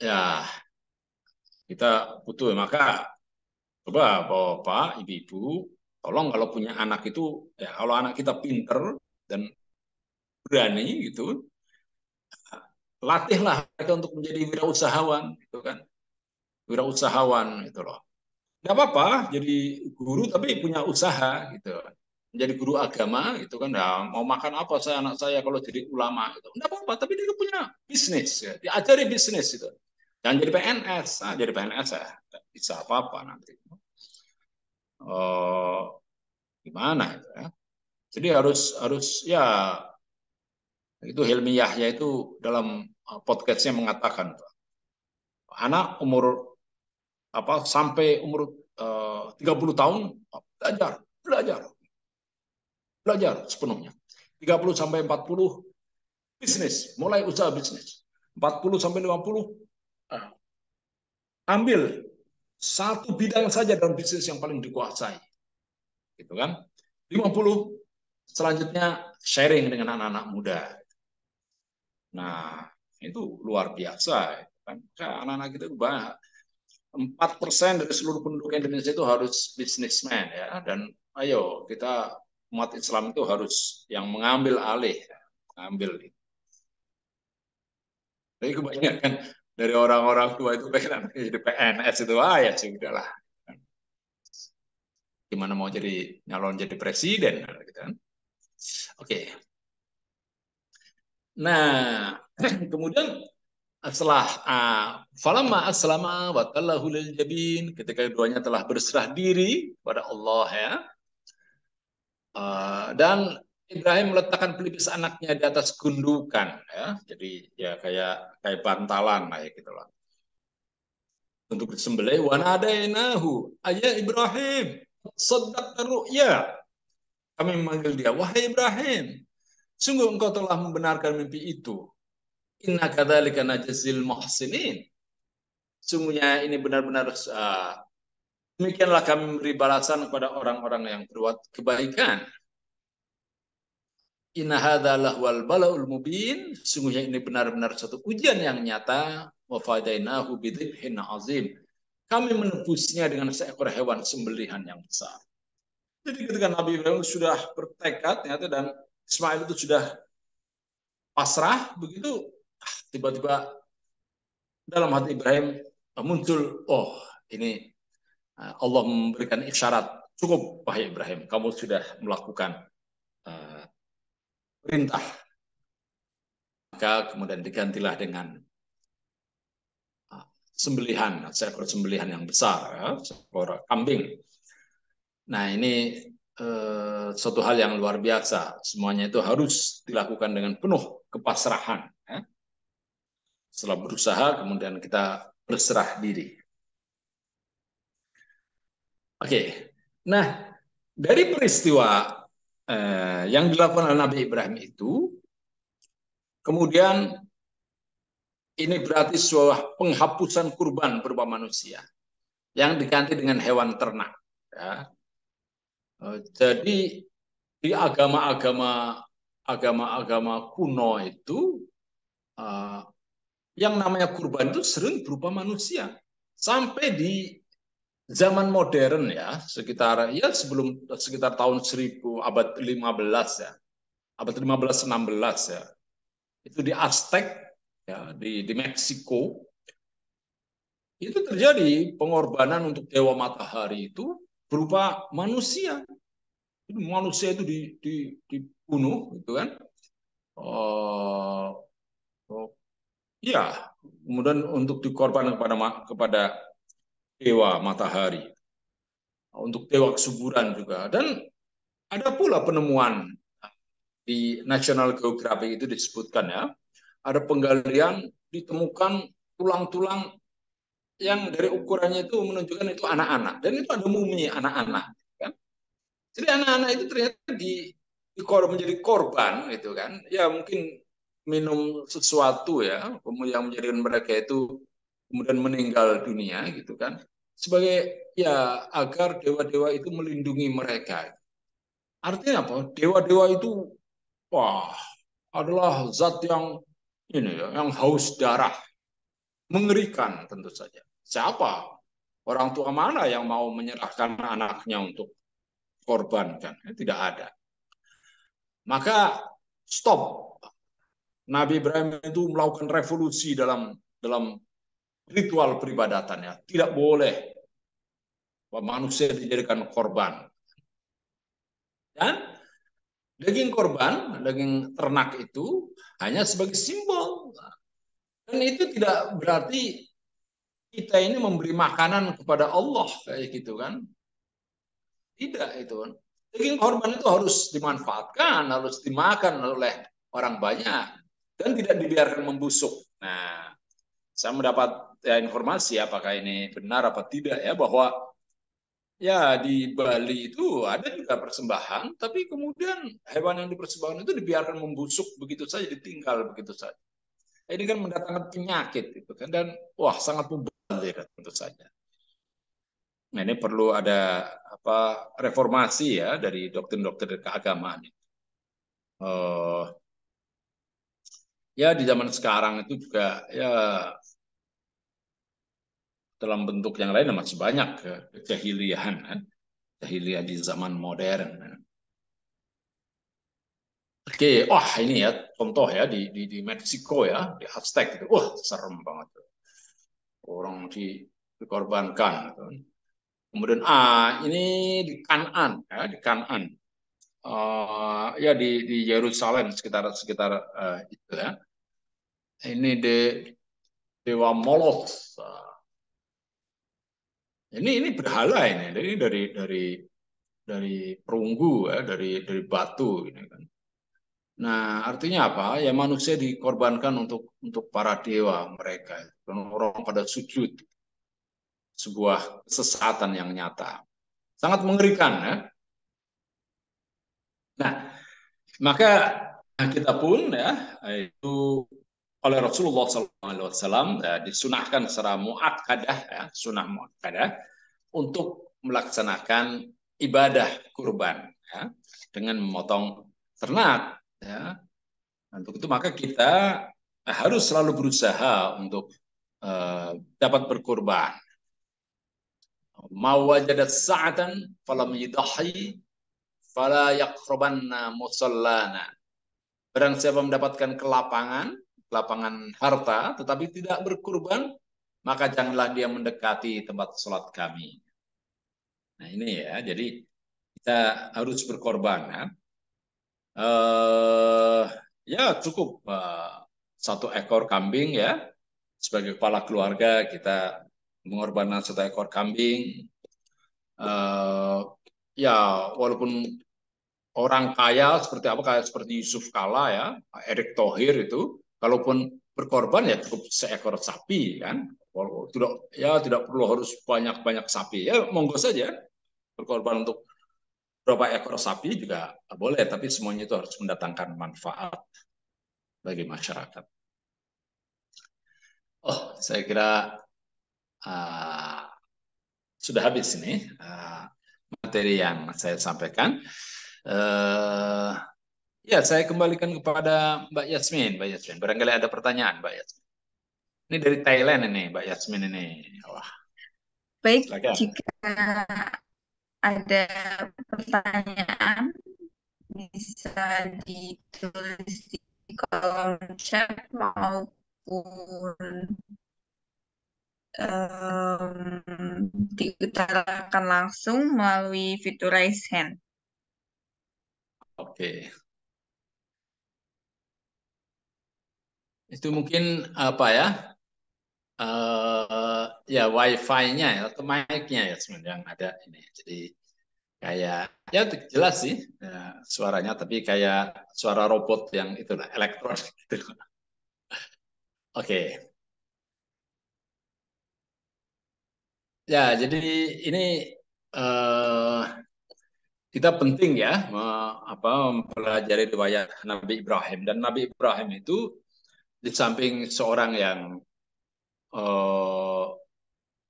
Ya, kita butuh maka coba Bapak, Ibu-ibu, tolong kalau punya anak itu ya kalau anak kita pinter dan berani gitu, latihlah mereka untuk menjadi wirausahawan gitu kan. Wirausahawan itu loh. Nggak apa-apa jadi guru tapi punya usaha gitu. Menjadi guru agama gitu kan. Nah, mau makan apa anak saya kalau jadi ulama gitu. Nggak apa-apa tapi dia punya bisnis ya. Diajari bisnis itu. Jangan jadi PNS. Nah, jadi PNS ya bisa apa-apa nanti. Gimana itu ya. Jadi harus ya itu Hilmi Yahya itu dalam podcastnya mengatakan anak umur sampai umur 30 tahun belajar sepenuhnya. 30 sampai 40 bisnis, mulai usaha bisnis. 40 sampai 50 ambil satu bidang saja dalam bisnis yang paling dikuasai. Gitu kan? 50 selanjutnya sharing dengan anak-anak muda. Nah, itu luar biasa kan. Anak-anak kita itu banyak. 4% dari seluruh penduduk Indonesia itu harus bisnismen ya, dan ayo kita umat Islam itu harus yang mengambil alih, mengambil. Tapi kebanyakan dari orang-orang tua itu pengen jadi PNS itu ya sudahlah. Gimana mau jadi nyalon jadi presiden gitu kan. Oke. Nah, kemudian setelah falamma aslama wa tallahu lil jabin, ketika keduanya telah berserah diri kepada Allah ya. Dan Ibrahim meletakkan pelipis anaknya di atas gundukan ya. Jadi ya kayak bantalan kayak gitu lah. Untuk disembelih wa nadainahu ayya Ibrahim saddaqta ru'ya. Kami memanggil dia, wahai Ibrahim, sungguh engkau telah membenarkan mimpi itu. Inna kadzalika najzil muhsinin. Sungguhnya ini benar-benar demikianlah kami memberi balasan kepada orang-orang yang berbuat kebaikan. Inna hadzalah wal balaul mubin. Sungguhnya ini benar-benar satu ujian yang nyata. Wa fadainahu bidzibhin azim. Kami menebusnya dengan seekor hewan sembelihan yang besar. Jadi ketika Nabi Ibrahim sudah bertekad ternyata dan Ismail itu sudah pasrah, begitu tiba-tiba dalam hati Ibrahim muncul, oh ini Allah memberikan isyarat, cukup wahai Ibrahim, kamu sudah melakukan perintah. Maka kemudian digantilah dengan sembelihan, seekor sembelihan yang besar, ya, seekor kambing. Nah ini suatu hal yang luar biasa. Semuanya itu harus dilakukan dengan penuh kepasrahan. Ya. Setelah berusaha, kemudian kita berserah diri. Oke, nah dari peristiwa yang dilakukan oleh Nabi Ibrahim itu, kemudian ini berarti sebuah penghapusan kurban berupa manusia yang diganti dengan hewan ternak. Ya. Jadi di agama-agama kuno itu yang namanya kurban itu sering berupa manusia. Sampai di zaman modern ya, sekitar tahun 1000 abad 15 ya. Abad 15-16 ya. Itu di Aztec ya, di Meksiko. Itu terjadi pengorbanan untuk dewa matahari itu berupa manusia. Manusia itu dibunuh gitu kan. Ya, kemudian untuk dikorbankan kepada dewa matahari, untuk dewa kesuburan juga. Dan ada pula penemuan di National Geographic itu disebutkan ya, ada penggalian ditemukan tulang-tulang yang dari ukurannya itu menunjukkan itu anak-anak, dan itu ada mumi anak-anak. Kan? Jadi anak-anak itu ternyata menjadi korban gitu kan, ya mungkin minum sesuatu ya, yang menjadikan mereka itu kemudian meninggal dunia gitu kan, sebagai ya agar dewa-dewa itu melindungi mereka. Artinya apa? Dewa-dewa itu wah adalah zat yang ini ya, yang haus darah, mengerikan tentu saja. Siapa orang tua mana yang mau menyerahkan anaknya untuk korban kan? Tidak ada. Maka stop. Nabi Ibrahim itu melakukan revolusi dalam ritual peribadatannya. Tidak boleh manusia dijadikan korban. Dan daging korban, daging ternak itu hanya sebagai simbol. Dan itu tidak berarti kita ini memberi makanan kepada Allah kayak gitu kan. Tidak itu. Daging korban itu harus dimanfaatkan, harus dimakan oleh orang banyak dan tidak dibiarkan membusuk. Nah, saya mendapat ya, informasi apakah ini benar apa tidak ya, bahwa ya di Bali itu ada juga persembahan, tapi kemudian hewan yang dipersembahkan itu dibiarkan membusuk begitu saja, ditinggal begitu saja. Ini kan mendatangkan penyakit itu kan, dan wah sangat mubazir tentu saja. Nah, ini perlu ada reformasi ya dari doktrin-doktrin keagamaan. Ya di zaman sekarang itu juga ya dalam bentuk yang lain masih banyak kejahilian, jahiliyah di zaman modern. Oke, wah ini ya contoh ya di Meksiko ya, di Aztec itu, wah serem banget, orang dikorbankan. Kemudian ini di Kanaan ya, di Kanaan. Ya di Yerusalem sekitar itu ya. Ini dewa Moloch. Ini berhala ini dari perunggu ya, dari batu ini kan. Nah, artinya apa? Ya manusia dikorbankan untuk para dewa mereka. Dan orang pada sujud. Sebuah kesesatan yang nyata. Sangat mengerikan ya. Nah, maka kita pun ya itu oleh Rasulullah SAW ya, disunahkan secara muakkadah ya, sunnah muakkadah untuk melaksanakan ibadah kurban ya, dengan memotong ternak ya. Untuk itu maka kita harus selalu berusaha untuk dapat berkurban. Mau wajadat sa'atan falam yudahi fala yaqrabanna musallana. Barang siapa mendapatkan kelapangan harta, tetapi tidak berkurban, maka janganlah dia mendekati tempat sholat kami. Nah ini ya, jadi kita harus berkorban. Ya cukup 1 ekor kambing ya, sebagai kepala keluarga kita mengorbankan 1 ekor kambing. Ya walaupun orang kaya seperti apa, kayak seperti Yusuf Kala ya, Erick Thohir itu, kalaupun berkorban ya cukup 1 ekor sapi kan, tidak perlu harus banyak sapi ya, monggo saja berkorban untuk berapa ekor sapi juga boleh, tapi semuanya itu harus mendatangkan manfaat bagi masyarakat. Oh, saya kira sudah habis ini materi yang saya sampaikan. Ya, saya kembalikan kepada Mbak Yasmin. Mbak Yasmin, barangkali ada pertanyaan, Mbak Yasmin. Ini dari Thailand ini, Mbak Yasmin ini. Wah, Baik, silakan. jika ada pertanyaan bisa ditulis di kolom chat maupun diutarakan langsung melalui fitur raise hand. Oke. Itu mungkin apa ya? Ya wifi-nya ya, atau mic-nya ya sebenarnya yang ada ini. Jadi kayak ya jelas sih ya, suaranya, tapi kayak suara robot yang itulah elektronik gitu. Oke. Ya, jadi ini kita penting ya mempelajari riwayat Nabi Ibrahim, dan Nabi Ibrahim itu di samping seorang yang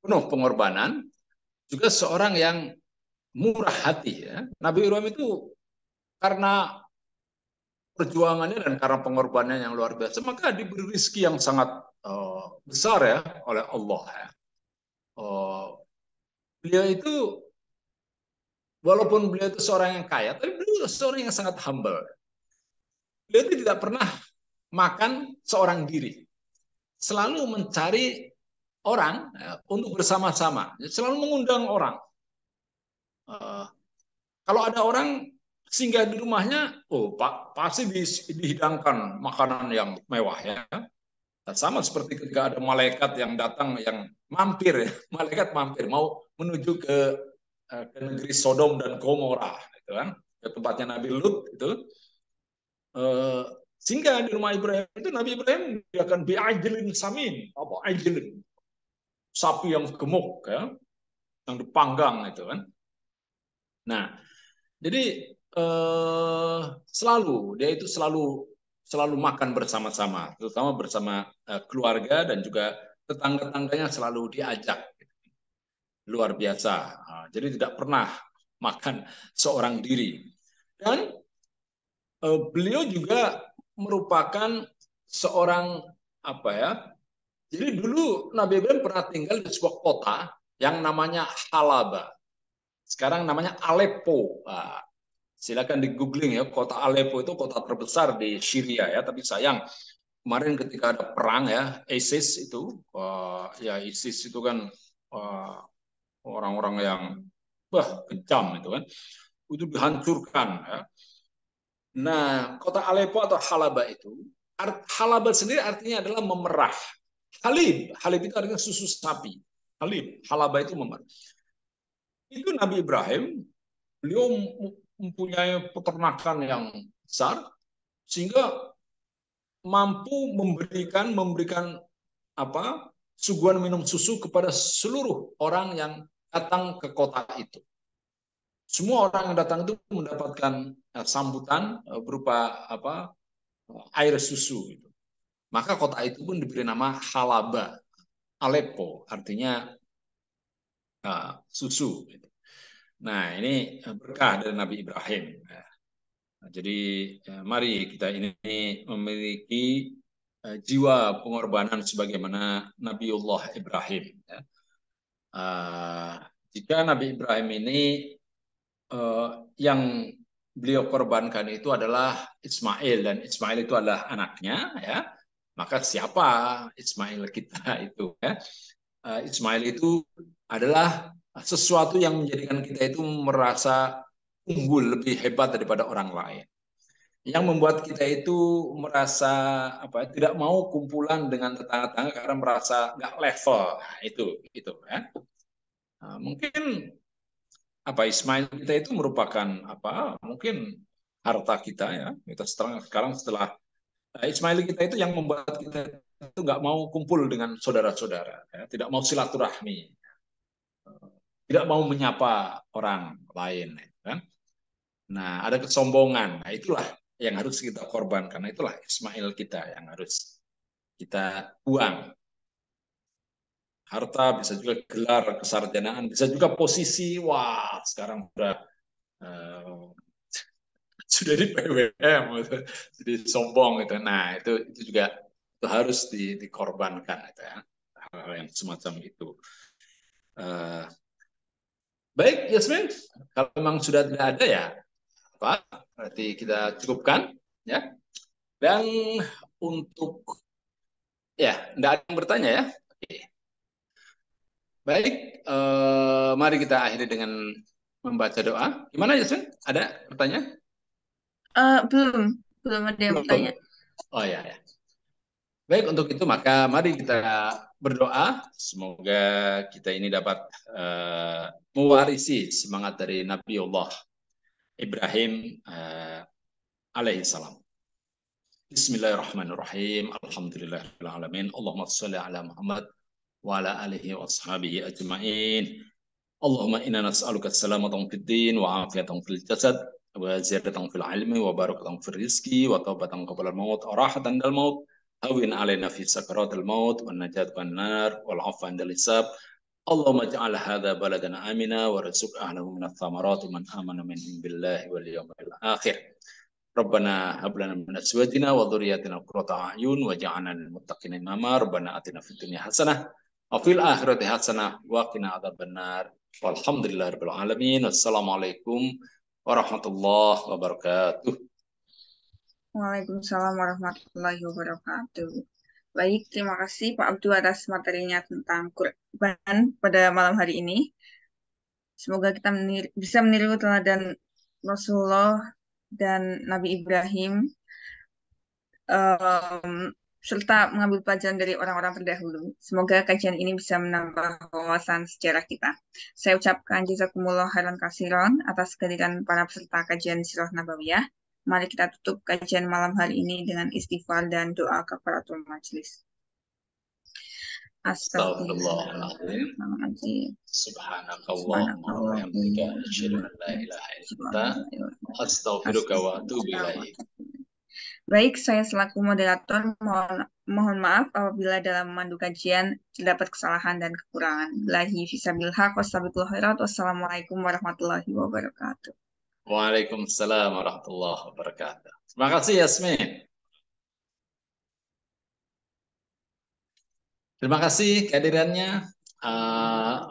penuh pengorbanan, juga seorang yang murah hati ya. Nabi Ibrahim itu karena perjuangannya dan karena pengorbanannya yang luar biasa, maka diberi rezeki yang sangat besar ya oleh Allah ya. Beliau itu walaupun beliau itu seorang yang kaya, tapi beliau seorang yang sangat humble. Beliau itu tidak pernah makan seorang diri, selalu mencari orang ya, untuk bersama-sama, selalu mengundang orang. Kalau ada orang singgah di rumahnya, oh Pak, pasti dihidangkan makanan yang mewah ya. Sama seperti ketika ada malaikat yang datang, yang mampir ya, malaikat mampir mau menuju ke negeri Sodom dan Gomora, gitu kan, ke tempatnya Nabi Lut itu. Singgah di rumah Ibrahim itu, Nabi Ibrahim dia akan bi'ajlin samin, apa ajlin, sapi yang gemuk ya, yang dipanggang itu kan. Nah, jadi dia itu selalu makan bersama-sama, terutama bersama keluarga, dan juga tetangga-tangganya selalu diajak. Luar biasa. Jadi tidak pernah makan seorang diri. Dan beliau juga merupakan seorang apa ya? Jadi dulu Nabi Ibrahim pernah tinggal di sebuah kota yang namanya Halaba. Sekarang namanya Aleppo. Silakan di googling ya, kota Aleppo itu kota terbesar di Syria ya. Tapi sayang kemarin ketika ada perang ya, ISIS itu, ISIS itu kan orang-orang yang kejam itu kan, itu dihancurkan ya. Nah, kota Aleppo atau Halaba itu, Halaba sendiri artinya adalah memerah. Halib itu artinya susu sapi. Halaba itu memerah. Itu Nabi Ibrahim, beliau mempunyai peternakan yang besar, sehingga mampu memberikan apa suguhan minum susu kepada seluruh orang yang datang ke kota itu. Semua orang yang datang itu mendapatkan sambutan berupa air susu. Gitu. Maka kota itu pun diberi nama Halaba, Aleppo, artinya susu. Gitu. Nah, ini berkah dari Nabi Ibrahim. Jadi mari kita ini memiliki jiwa pengorbanan sebagaimana Nabiullah Ibrahim. Jika Nabi Ibrahim ini yang beliau korbankan itu adalah Ismail dan Ismail itu adalah anaknya, ya maka siapa Ismail kita itu? Ya? Ismail itu adalah sesuatu yang menjadikan kita itu merasa unggul, lebih hebat daripada orang lain. Yang membuat kita itu merasa tidak mau kumpulan dengan tetangga-tetangga karena merasa nggak level. Nah, itu ya. Nah, mungkin Ismail kita itu merupakan mungkin harta kita, ya. Kita sekarang setelah Ismail kita itu yang membuat kita itu nggak mau kumpul dengan saudara-saudara, ya. Tidak mau silaturahmi, tidak mau menyapa orang lain, kan? Nah, ada kesombongan. Nah, itulah yang harus kita korbankan. Nah, itulah Ismail kita yang harus kita buang. Harta, bisa juga gelar kesarjanaan, bisa juga posisi. Wah, sekarang sudah di PWM, gitu. Jadi sombong gitu. Nah, itu juga itu harus dikorbankan, gitu, ya. Hal yang semacam itu. Baik, Yasmin, kalau memang sudah tidak ada ya, berarti kita cukupkan, ya. Dan untuk tidak ada yang bertanya, ya. Oke. Baik, mari kita akhiri dengan membaca doa. Gimana, Yasmin? Ada pertanyaan? Belum ada yang bertanya. Oh ya, ya. Baik, untuk itu maka mari kita berdoa. Semoga kita ini dapat mewarisi semangat dari Nabiullah Ibrahim alaihissalam. Bismillahirrahmanirrahim. Alhamdulillahirabbil alamin. Allahumma shalli ala Muhammad wa ala alihi wa ashabihi ajma'in. Allahumma inna nas'aluka salamatan fid din wa afiyatan fil jasad wa ziyadatan fil ilmi wa barakatan fil rizqi wa taubatan qabla al maut wa rahatan dal maut. Hawin alaina fi sakaratil maut wa najat wan nar wal afwa indal hisab. Allahumma ja'al hadha baladana amina wa rizq ahlahu min ath-thamarati man amana minhum billahi wal yawmil akhir. Rabbana hab lana min azwajina wa dhurriyyatina qurrata a'yun waj'alna lil muttaqina imama. Rabbana atina fid dunya hasanah wa fil akhirati hasanah wa qina adzabannar. Walhamdulillahirabbil alamin. Wassalamualaikum warahmatullahi wabarakatuh. Waalaikumsalam warahmatullahi wabarakatuh. Baik, terima kasih Pak Abdul atas materinya tentang Quran pada malam hari ini. Semoga kita bisa meniru teladan Rasulullah dan Nabi Ibrahim, serta mengambil pelajaran dari orang-orang terdahulu. Semoga kajian ini bisa menambah wawasan sejarah kita. Saya ucapkan jazakumullah khairan katsiran atas kehadiran para peserta kajian Sirah Nabawiyah. Mari kita tutup kajian malam hari ini dengan istighfar dan doa kafaratul majelis. Astagfirullahaladzim. Subhanakallahumma wa bihamdika asyhadu an la ilaha illa anta astaghfiruka wa atubu ilaik. Baik, saya selaku moderator mohon maaf apabila dalam memandu kajian terdapat kesalahan dan kekurangan. Billahi fisabil haq wassalamualaikum khairat. Wassalamualaikum warahmatullahi wabarakatuh. Waalaikumsalam warahmatullahi wabarakatuh. Terima kasih Yasmin. Terima kasih kehadirannya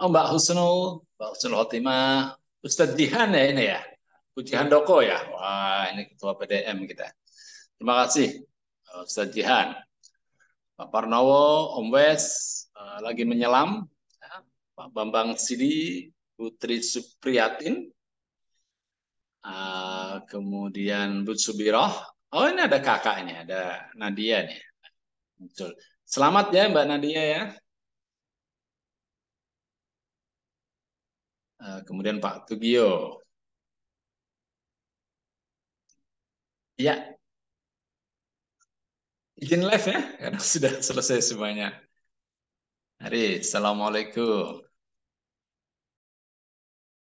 Mbak Husnul Khotimah, Ustadz Jihan ya ini ya, Puji Handoko ya. Wah, ini ketua PDM kita. Terima kasih Ustadz Jihan. Pak Parnowo, Om Wes lagi menyelam. Pak Bambang Sidi, Putri Supriyatin, kemudian Bu Subiroh. Oh, ini ada kakaknya, ada Nadia nih. Muncul. Selamat ya Mbak Nadia ya. Kemudian Pak Tugio. Ya. Izin live ya, karena sudah selesai semuanya. Mari, Assalamualaikum.